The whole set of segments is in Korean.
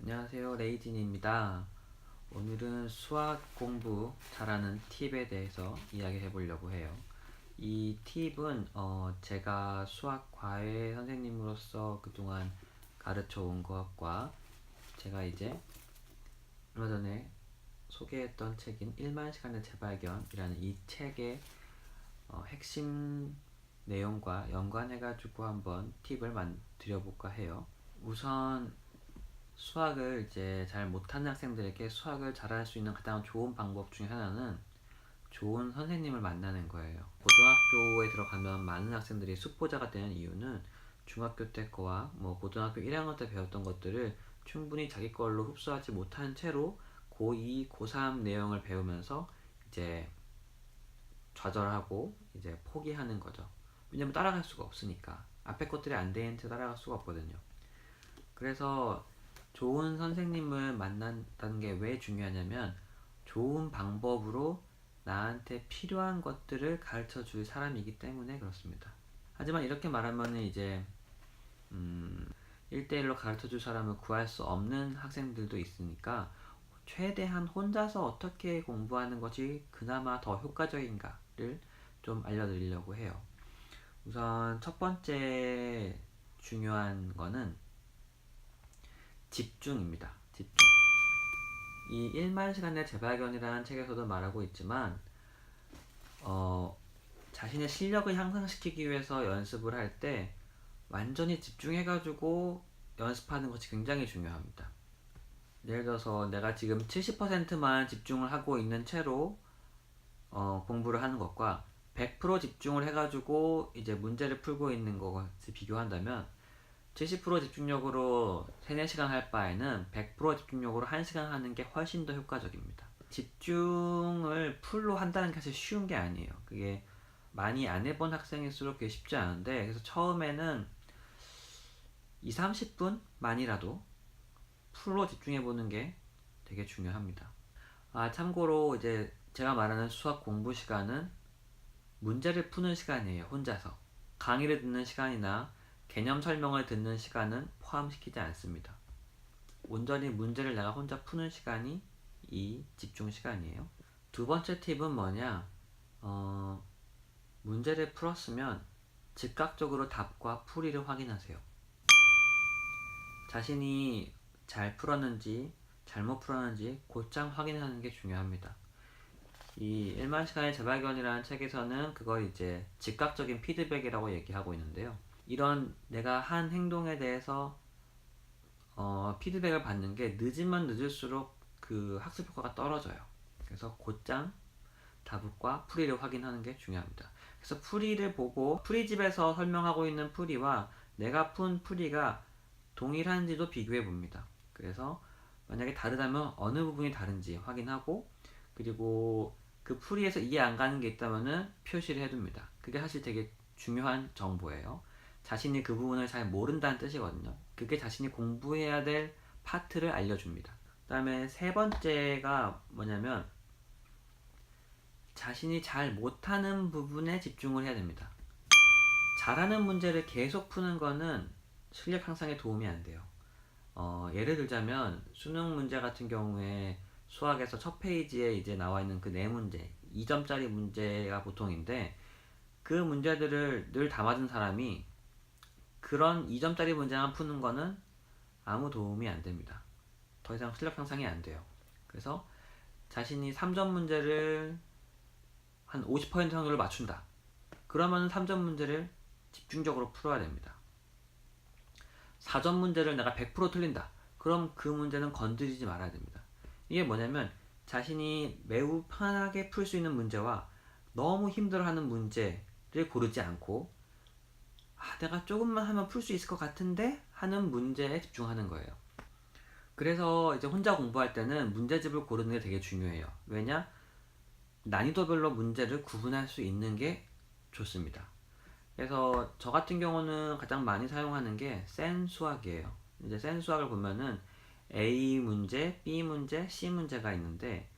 안녕하세요. 레이진입니다. 오늘은 수학 공부 잘하는 팁에 대해서 이야기해 보려고 해요. 이 팁은 제가 수학 과외 선생님으로서 그동안 가르쳐 온 것과 제가 이제 얼마 전에 소개했던 책인 1만 시간의 재발견이라는 이 책의 핵심 내용과 연관해 가지고 한번 팁을 드려볼까 해요. 우선 수학을 이제 잘 못하는 학생들에게 수학을 잘할 수 있는 가장 좋은 방법 중에 하나는 좋은 선생님을 만나는 거예요. 고등학교에 들어가면 많은 학생들이 수포자가 되는 이유는 중학교 때 거와 고등학교 1학년 때 배웠던 것들을 충분히 자기 걸로 흡수하지 못한 채로 고2, 고3 내용을 배우면서 이제 좌절하고 이제 포기하는 거죠. 왜냐면 따라갈 수가 없으니까. 앞에 것들이 안 되는 채 따라갈 수가 없거든요. 그래서 좋은 선생님을 만난다는 게 왜 중요하냐면 좋은 방법으로 나한테 필요한 것들을 가르쳐 줄 사람이기 때문에 그렇습니다. 하지만 이렇게 말하면 이제 1대1로 가르쳐 줄 사람을 구할 수 없는 학생들도 있으니까 최대한 혼자서 어떻게 공부하는 것이 그나마 더 효과적인가를 좀 알려드리려고 해요. 우선 첫 번째 중요한 거는 집중입니다. 집중. 이 1만 시간의 재발견이라는 책에서도 말하고 있지만 자신의 실력을 향상시키기 위해서 연습을 할 때 완전히 집중해가지고 연습하는 것이 굉장히 중요합니다. 예를 들어서 내가 지금 70%만 집중을 하고 있는 채로 공부를 하는 것과 100% 집중을 해가지고 이제 문제를 풀고 있는 것을 비교한다면 70% 집중력으로 3, 4시간 할 바에는 100% 집중력으로 1시간 하는 게 훨씬 더 효과적입니다. 집중을 풀로 한다는 게 사실 쉬운 게 아니에요. 그게 많이 안 해본 학생일수록 그게 쉽지 않은데, 그래서 처음에는 2, 30분만이라도 풀로 집중해 보는 게 되게 중요합니다. 참고로 이제 제가 말하는 수학 공부 시간은 문제를 푸는 시간이에요. 혼자서. 강의를 듣는 시간이나 개념 설명을 듣는 시간은 포함시키지 않습니다. 온전히 문제를 내가 혼자 푸는 시간이 이 집중 시간이에요. 두 번째 팁은 뭐냐? 문제를 풀었으면 즉각적으로 답과 풀이를 확인하세요. 자신이 잘 풀었는지 잘못 풀었는지 곧장 확인하는 게 중요합니다. 이 1만 시간의 재발견이라는 책에서는 그걸 이제 즉각적인 피드백이라고 얘기하고 있는데요. 이런 내가 한 행동에 대해서 피드백을 받는 게 늦으면 늦을수록 그 학습 효과가 떨어져요. 그래서 곧장 답과 풀이를 확인하는 게 중요합니다. 그래서 풀이를 보고 풀이집에서 설명하고 있는 풀이와 내가 푼 풀이가 동일한지도 비교해 봅니다. 그래서 만약에 다르다면 어느 부분이 다른지 확인하고, 그리고 그 풀이에서 이해 안 가는 게 있다면 표시를 해둡니다. 그게 사실 되게 중요한 정보예요. 자신이 그 부분을 잘 모른다는 뜻이거든요. 그게 자신이 공부해야 될 파트를 알려줍니다. 그 다음에 세 번째가 뭐냐면 자신이 잘 못하는 부분에 집중을 해야 됩니다. 잘하는 문제를 계속 푸는 거는 실력 향상에 도움이 안 돼요. 예를 들자면 수능 문제 같은 경우에 수학에서 첫 페이지에 이제 나와 있는 그 네 문제, 2점짜리 문제가 보통인데, 그 문제들을 늘 다 맞은 사람이 그런 2점짜리 문제만 푸는 거는 아무 도움이 안 됩니다. 더 이상 실력 향상이 안 돼요. 그래서 자신이 3점 문제를 한 50% 확률로 맞춘다. 그러면 3점 문제를 집중적으로 풀어야 됩니다. 4점 문제를 내가 100% 틀린다. 그럼 그 문제는 건드리지 말아야 됩니다. 이게 뭐냐면 자신이 매우 편하게 풀 수 있는 문제와 너무 힘들어하는 문제를 고르지 않고 내가 조금만 하면 풀 수 있을 것 같은데 하는 문제에 집중하는 거예요. 그래서 이제 혼자 공부할 때는 문제집을 고르는 게 되게 중요해요. 왜냐? 난이도별로 문제를 구분할 수 있는 게 좋습니다. 그래서 저 같은 경우는 가장 많이 사용하는 게 센 수학이에요. 이제 센 수학을 보면은 A 문제, B 문제, C 문제가 있는데,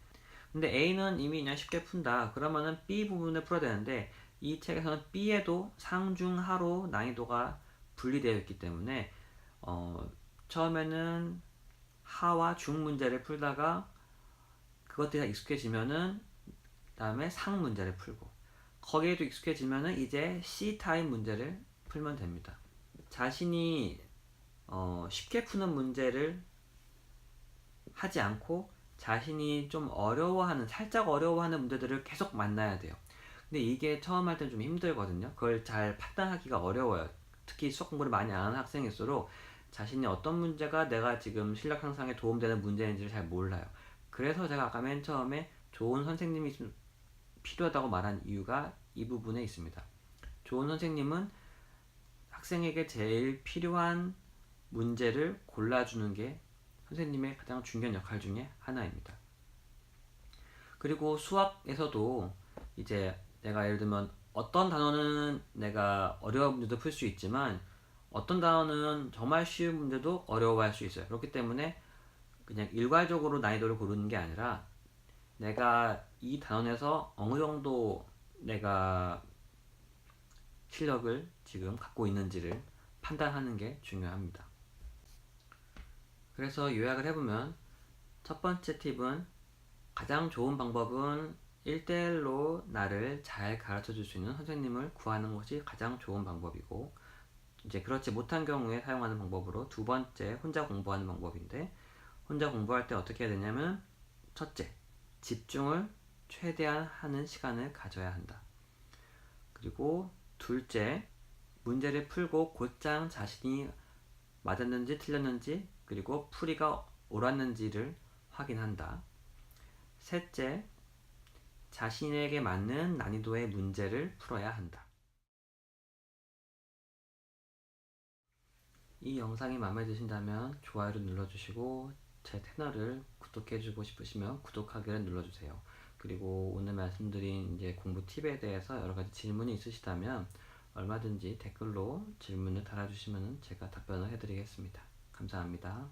근데 A는 이미 그냥 쉽게 푼다. 그러면은 B 부분을 풀어야 되는데, 이 책에서는 B에도 상중하로 난이도가 분리되어 있기 때문에 처음에는 하와 중 문제를 풀다가 그것들이 다 익숙해지면은 다음에 상 문제를 풀고 거기에도 익숙해지면은 이제 C 타입 문제를 풀면 됩니다. 자신이 쉽게 푸는 문제를 하지 않고 자신이 좀 살짝 어려워하는 문제들을 계속 만나야 돼요. 근데 이게 처음 할 땐 좀 힘들거든요. 그걸 잘 판단하기가 어려워요. 특히 수학 공부를 많이 안 하는 학생일수록 자신이 어떤 문제가 내가 지금 실력 향상에 도움되는 문제인지를 잘 몰라요. 그래서 제가 아까 맨 처음에 좋은 선생님이 필요하다고 말한 이유가 이 부분에 있습니다. 좋은 선생님은 학생에게 제일 필요한 문제를 골라주는 게 선생님의 가장 중요한 역할 중에 하나입니다. 그리고 수학에서도 이제 내가 예를 들면 어떤 단어는 내가 어려운 문제도 풀 수 있지만 어떤 단어는 정말 쉬운 문제도 어려워할 수 있어요. 그렇기 때문에 그냥 일괄적으로 난이도를 고르는 게 아니라 내가 이 단원에서 어느 정도 내가 실력을 지금 갖고 있는지를 판단하는 게 중요합니다. 그래서 요약을 해보면 첫 번째 팁은 가장 좋은 방법은 1대1로 나를 잘 가르쳐 줄 수 있는 선생님을 구하는 것이 가장 좋은 방법이고, 이제 그렇지 못한 경우에 사용하는 방법으로 두 번째 혼자 공부하는 방법인데, 혼자 공부할 때 어떻게 해야 되냐면 첫째, 집중을 최대한 하는 시간을 가져야 한다. 그리고 둘째, 문제를 풀고 곧장 자신이 맞았는지 틀렸는지 그리고 풀이가 옳았는지를 확인한다. 셋째, 자신에게 맞는 난이도의 문제를 풀어야 한다. 이 영상이 마음에 드신다면 좋아요를 눌러주시고 제 채널을 구독해주고 싶으시면 구독하기를 눌러주세요. 그리고 오늘 말씀드린 이제 공부 팁에 대해서 여러 가지 질문이 있으시다면 얼마든지 댓글로 질문을 달아주시면 제가 답변을 해드리겠습니다. 감사합니다.